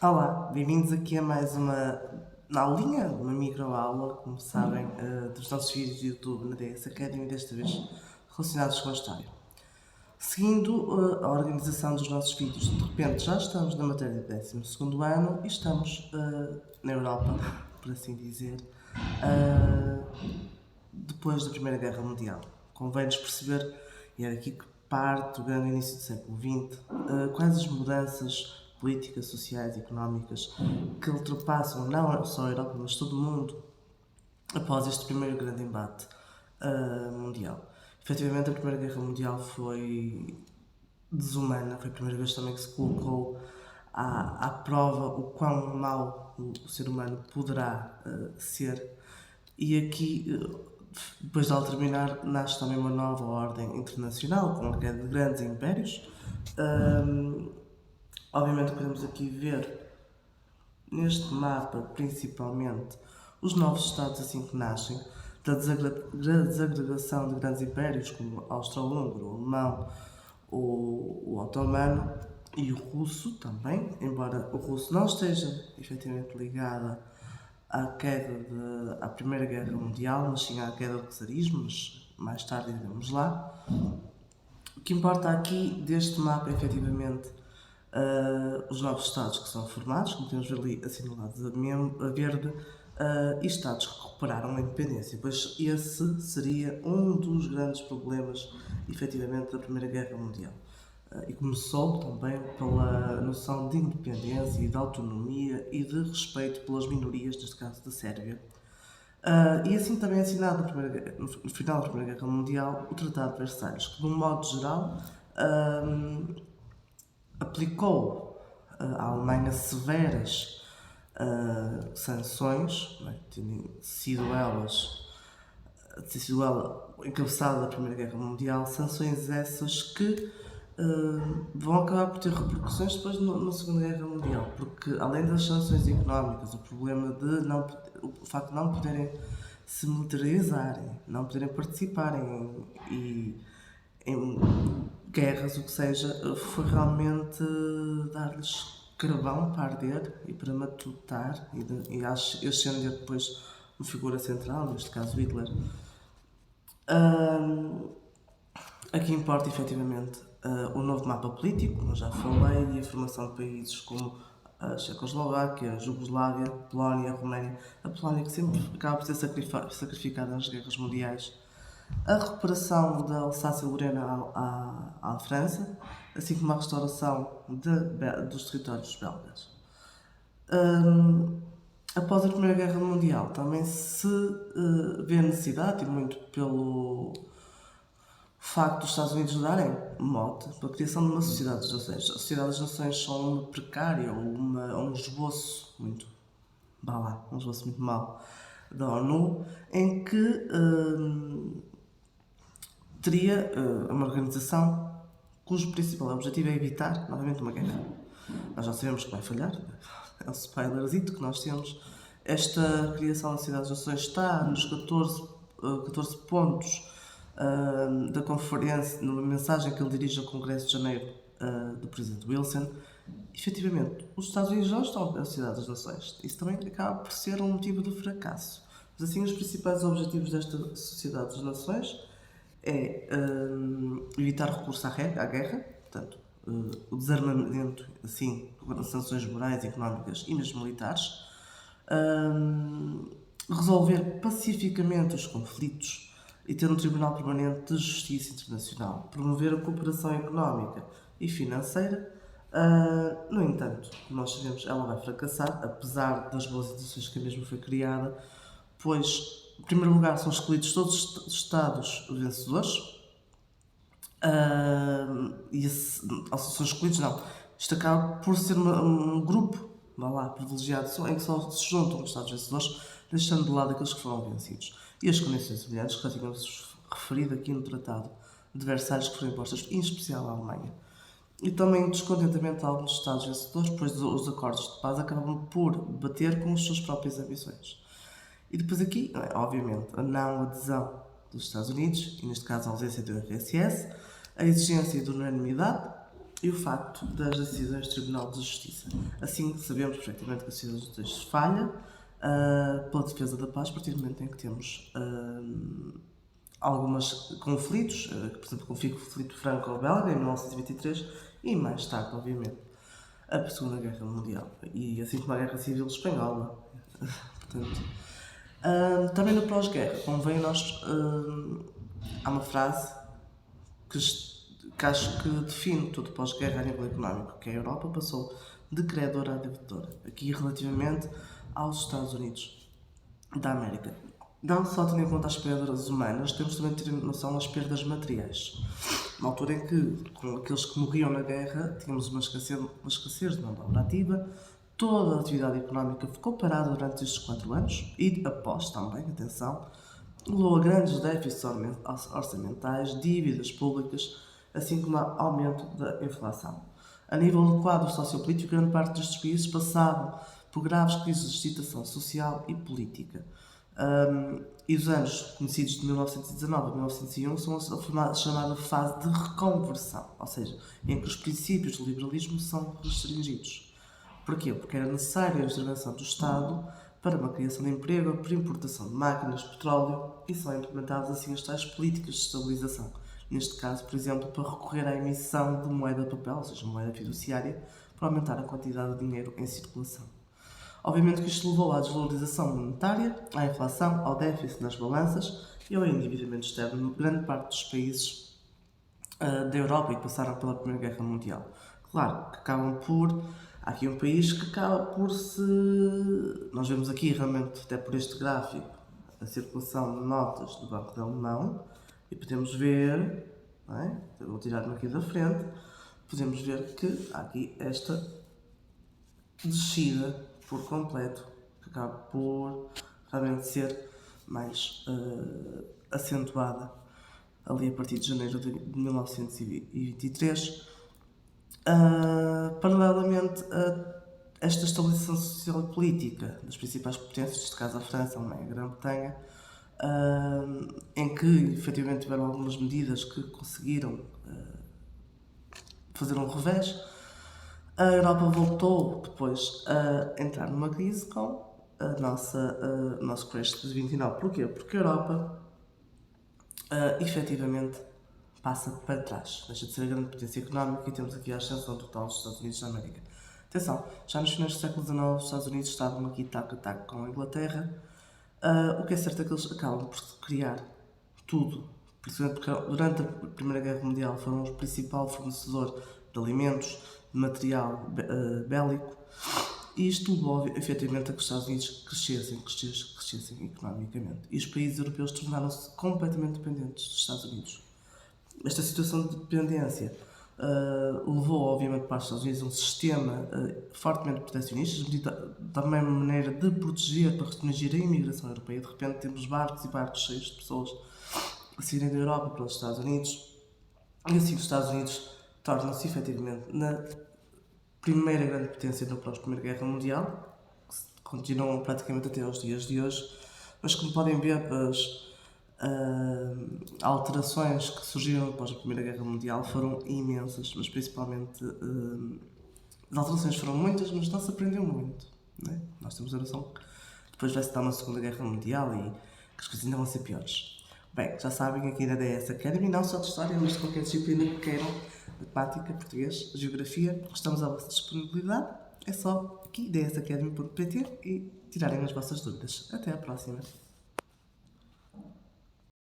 Olá, bem-vindos aqui a mais uma aulinha, uma microaula, como sabem, dos nossos vídeos de YouTube na DS Academy, desta vez relacionados com a história. Seguindo a organização dos nossos vídeos, de repente já estamos na matéria do 12º ano e estamos na Europa, por assim dizer, depois da Primeira Guerra Mundial. Convém-nos perceber, e é aqui que parte o grande início do século XX, quais as mudanças políticas, sociais e económicas que ultrapassam não só a Europa, mas todo o mundo após este primeiro grande embate mundial. Efetivamente, a Primeira Guerra Mundial foi desumana, foi a primeira vez também que se colocou à prova o quão mau o ser humano poderá ser. E aqui, depois de ela terminar, nasce também uma nova ordem internacional, com a queda de grandes impérios. Obviamente podemos aqui ver, neste mapa principalmente, os novos estados assim que nascem, da desagregação de grandes impérios como o austro-húngaro, o alemão, o otomano e o russo também, embora o russo não esteja efetivamente ligado à Primeira Guerra Mundial, mas sim à queda do czarismo, mas mais tarde iremos lá. O que importa aqui deste mapa é efetivamente os novos estados que são formados, como podemos ver ali assinalados a verde, e estados que recuperaram a independência, pois esse seria um dos grandes problemas, efetivamente, da Primeira Guerra Mundial. E começou também pela noção de independência e de autonomia e de respeito pelas minorias, neste caso da Sérvia. E assim também é assinado no final da Primeira Guerra Mundial o Tratado de Versalhes, que de um modo geral aplicou à Alemanha severas sanções, tendo sido ela encabeçada da Primeira Guerra Mundial, sanções essas que vão acabar por ter repercussões depois na Segunda Guerra Mundial, porque além das sanções económicas, o facto de não poderem se militarizarem, não poderem participar em guerras, o que seja, foi realmente dar-lhes carvão para arder e para matutar e ascender depois uma figura central, neste caso Hitler. Aqui importa efetivamente o novo mapa político, como eu já falei, e a formação de países como a Checoslováquia, a Jugoslávia, a Polónia, a Roménia. A Polónia que sempre acaba por ser sacrificada nas guerras mundiais. A recuperação da Alsácia-Lorena à França, assim como a restauração dos territórios belgas. Após a Primeira Guerra Mundial, também se vê a necessidade, e muito pelo facto dos Estados Unidos darem mote para a criação de uma sociedade das nações. A sociedade das nações são uma precária ou um esboço muito mau da ONU, em que teria uma organização cujo principal objetivo é evitar novamente uma guerra. Nós já sabemos que vai falhar, é o spoilerzito que nós temos. Esta criação da Sociedade das Nações está nos 14 pontos da conferência, numa mensagem que ele dirige ao Congresso de Janeiro do Presidente Wilson. Efetivamente, os Estados Unidos não estão na Sociedade das Nações. Isso também acaba por ser um motivo de fracasso. Mas assim, os principais objetivos desta Sociedade das Nações é evitar recurso à guerra, portanto, o desarmamento, assim, com sanções morais, económicas e mesmo militares, resolver pacificamente os conflitos e ter um Tribunal Permanente de Justiça Internacional, promover a cooperação económica e financeira. No entanto, como nós sabemos, ela vai fracassar, apesar das boas intenções que a mesma foi criada, pois, em primeiro lugar, são escolhidos todos os Estados vencedores, são escolhidos, não. Isto acaba por ser um grupo, privilegiado, em que só se juntam os Estados vencedores, deixando de lado aqueles que foram vencidos. E as condições semelhantes que já tínhamos referido aqui no Tratado de Versalhes, que foram impostas, em especial à Alemanha. E também o descontentamento de alguns Estados vencedores, pois os acordos de paz acabam por bater com as suas próprias ambições. E depois aqui, obviamente, a não adesão dos Estados Unidos, e neste caso a ausência do RSS, a exigência de unanimidade, e o facto das decisões do Tribunal de Justiça. Assim, sabemos perfeitamente que a decisão de justiça falha pela defesa da paz, a partir do momento em que temos alguns conflitos, por exemplo, o conflito franco-belga em 1923 e mais tarde, obviamente, a Segunda Guerra Mundial e assim como a Guerra Civil Espanhola. Portanto, também no pós-guerra, convém nós. Há uma frase que acho que define todo o pós-guerra a nível económico, que a Europa passou de credora a devedora, aqui relativamente aos Estados Unidos da América. Não só tendo em conta as perdas humanas, temos também de ter noção das perdas materiais. Na altura em que, com aqueles que morriam na guerra, tínhamos uma escassez de mão de obra ativa, toda a atividade económica ficou parada durante estes 4 anos e após também, atenção, levou a grandes déficits orçamentais, dívidas públicas, assim como a aumento da inflação. A nível do quadro sociopolítico, grande parte destes países passavam por graves crises de agitação social e política. E os anos conhecidos de 1919 a 1901 são a chamada fase de reconversão, ou seja, em que os princípios do liberalismo são restringidos. Porquê? Porque era necessária a intervenção do Estado para uma criação de emprego, por importação de máquinas, petróleo, e são implementadas assim as tais políticas de estabilização. Neste caso, por exemplo, para recorrer à emissão de moeda de papel, ou seja, moeda fiduciária, para aumentar a quantidade de dinheiro em circulação. Obviamente que isto levou à desvalorização monetária, à inflação, ao déficit nas balanças e ao endividamento externo de grande parte dos países da Europa e que passaram pela Primeira Guerra Mundial. Claro que há aqui um país que acaba por se... Nós vemos aqui realmente, até por este gráfico, a circulação de notas do Banco de Alemão e podemos ver, não é? Eu vou tirar-me aqui da frente, podemos ver que há aqui esta descida por completo, que acaba por realmente ser mais acentuada ali a partir de janeiro de 1923. Paralelamente a esta estabilização social e política das principais potências, neste caso a França, a Alemanha e a Grã-Bretanha, em que efetivamente tiveram algumas medidas que conseguiram fazer um revés, a Europa voltou depois a entrar numa crise com o nosso crash de 29. Porquê? Porque a Europa efetivamente passa para trás, deixa de ser a grande potência económica e temos aqui a ascensão total dos Estados Unidos da América. Atenção, já nos finais do século XIX os Estados Unidos estavam aqui taco a taco com a Inglaterra. O que é certo é que eles acabam por criar tudo, principalmente porque durante a Primeira Guerra Mundial foram o principal fornecedor de alimentos, de material bélico, e isto levou efetivamente a que os Estados Unidos crescessem economicamente. E os países europeus tornaram-se completamente dependentes dos Estados Unidos. Esta situação de dependência levou, obviamente, para os Estados Unidos um sistema fortemente protecionista, da mesma maneira de proteger, para restringir a imigração europeia. De repente temos barcos e barcos cheios de pessoas a saírem da Europa para os Estados Unidos, e assim os Estados Unidos tornam-se efetivamente na primeira grande potência na pós-Primeira Guerra Mundial, que continuam praticamente até aos dias de hoje, mas como podem ver, as alterações que surgiram após a Primeira Guerra Mundial foram imensas, mas principalmente as alterações foram muitas, mas não se aprendeu muito, né? Nós temos a noção que depois vai-se dar uma Segunda Guerra Mundial e que as coisas ainda vão ser piores. Bem, já sabem, aqui na DS Academy, não só de História, mas de qualquer disciplina que queiram, matemática, português, geografia, estamos à vossa disponibilidade. É só aqui, dsacademy.pt, e tirarem as vossas dúvidas. Até à próxima!